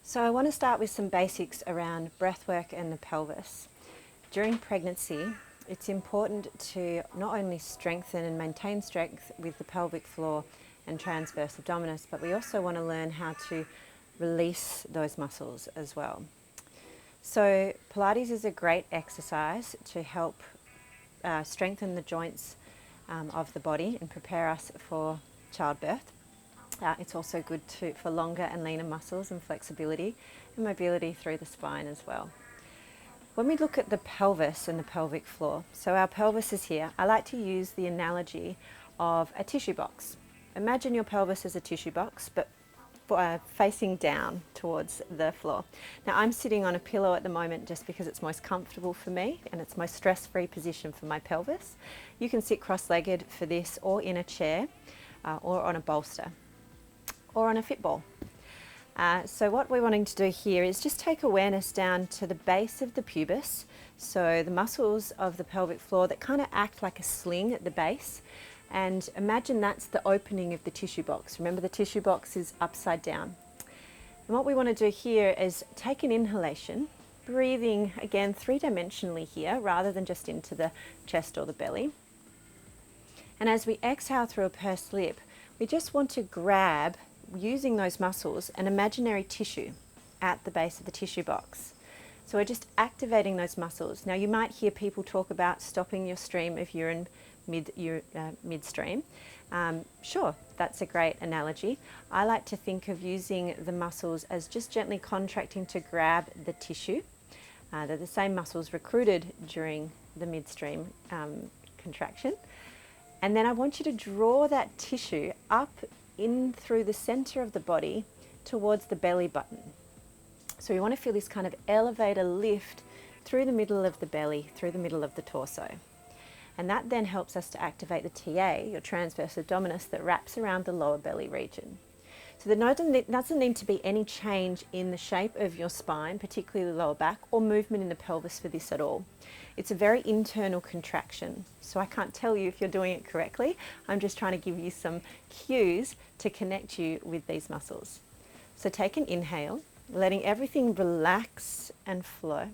So I want to start with some basics around breathwork and the pelvis. During pregnancy, it's important to not only strengthen and maintain strength with the pelvic floor and transverse abdominus, but we also want to learn how to release those muscles as well. So Pilates is a great exercise to help strengthen the joints of the body and prepare us for childbirth. It's also good for longer and leaner muscles and flexibility and mobility through the spine as well. When we look at the pelvis and the pelvic floor, so our pelvis is here, I like to use the analogy of a tissue box. Imagine your pelvis as a tissue box, but facing down towards the floor. Now I'm sitting on a pillow at the moment just because it's most comfortable for me and it's most stress-free position for my pelvis. You can sit cross-legged for this, or in a chair, or on a bolster, or on a fit ball. So what we're wanting to do here is just take awareness down to the base of the pubis, so the muscles of the pelvic floor that kind of act like a sling at the base, and imagine that's the opening of the tissue box. Remember, the tissue box is upside down. And what we want to do here is take an inhalation, breathing again three-dimensionally here rather than just into the chest or the belly. And as we exhale through a pursed lip, we just want to grab, using those muscles, an imaginary tissue at the base of the tissue box. So we're just activating those muscles. Now you might hear people talk about stopping your stream of urine midstream. Sure, that's a great analogy. I like to think of using the muscles as just gently contracting to grab the tissue. They're the same muscles recruited during the midstream contraction. And then I want you to draw that tissue up in through the center of the body towards the belly button. So you want to feel this kind of elevator lift through the middle of the belly, through the middle of the torso. And that then helps us to activate the TA, your transverse abdominus, that wraps around the lower belly region. So there doesn't need to be any change in the shape of your spine, particularly the lower back, or movement in the pelvis for this at all. It's a very internal contraction, so I can't tell you if you're doing it correctly. I'm just trying to give you some cues to connect you with these muscles. So take an inhale, letting everything relax and flow.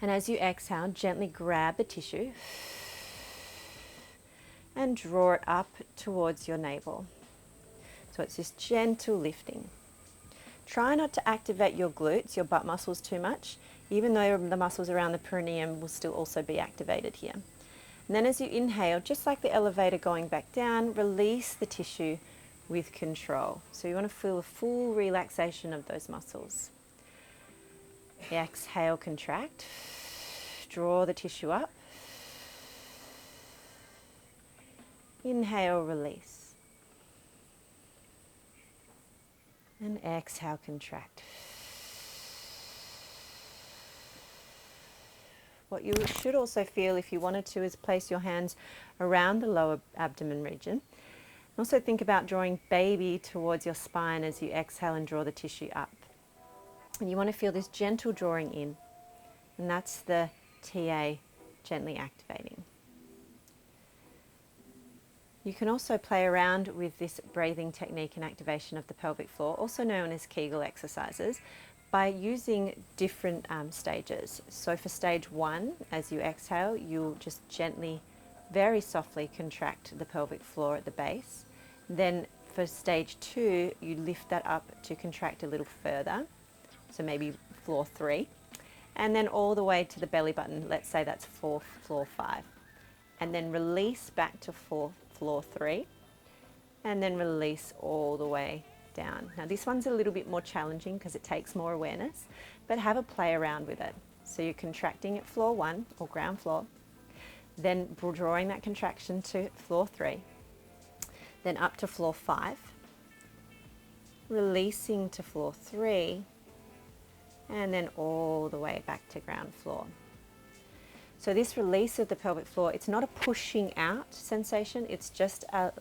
And as you exhale, gently grab the tissue and draw it up towards your navel. So it's this gentle lifting. Try not to activate your glutes, your butt muscles, too much, even though the muscles around the perineum will still also be activated here. And then as you inhale, just like the elevator going back down, release the tissue with control. So you want to feel a full relaxation of those muscles. Exhale, contract. Draw the tissue up. Inhale, release. And exhale, contract. What you should also feel, if you wanted to, is place your hands around the lower abdomen region. Also think about drawing baby towards your spine as you exhale and draw the tissue up. And you want to feel this gentle drawing in, and that's the TA gently activating. You can also play around with this breathing technique and activation of the pelvic floor, also known as Kegel exercises, by using different stages. So for stage 1, as you exhale, you'll just gently, very softly contract the pelvic floor at the base. Then for stage 2, you lift that up to contract a little further, so maybe floor 3, and then all the way to the belly button. Let's say that's floor 5, and then release back to floor 3, and then release all the way down. Now this one's a little bit more challenging because it takes more awareness, but have a play around with it. So you're contracting at floor 1 or ground floor, then drawing that contraction to floor 3, then up to floor 5, releasing to floor 3, and then all the way back to ground floor. So this release of the pelvic floor, it's not a pushing out sensation, it's just a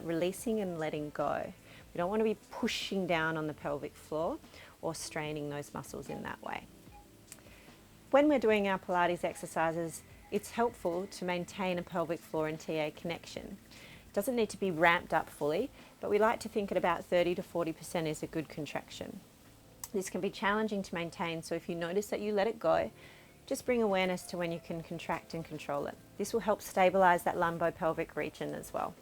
releasing and letting go. We don't want to be pushing down on the pelvic floor or straining those muscles in that way. When we're doing our Pilates exercises, it's helpful to maintain a pelvic floor and TA connection. It doesn't need to be ramped up fully, but we like to think at about 30 to 40% is a good contraction. This can be challenging to maintain, so if you notice that you let it go, just bring awareness to when you can contract and control it. This will help stabilize that lumbo-pelvic region as well.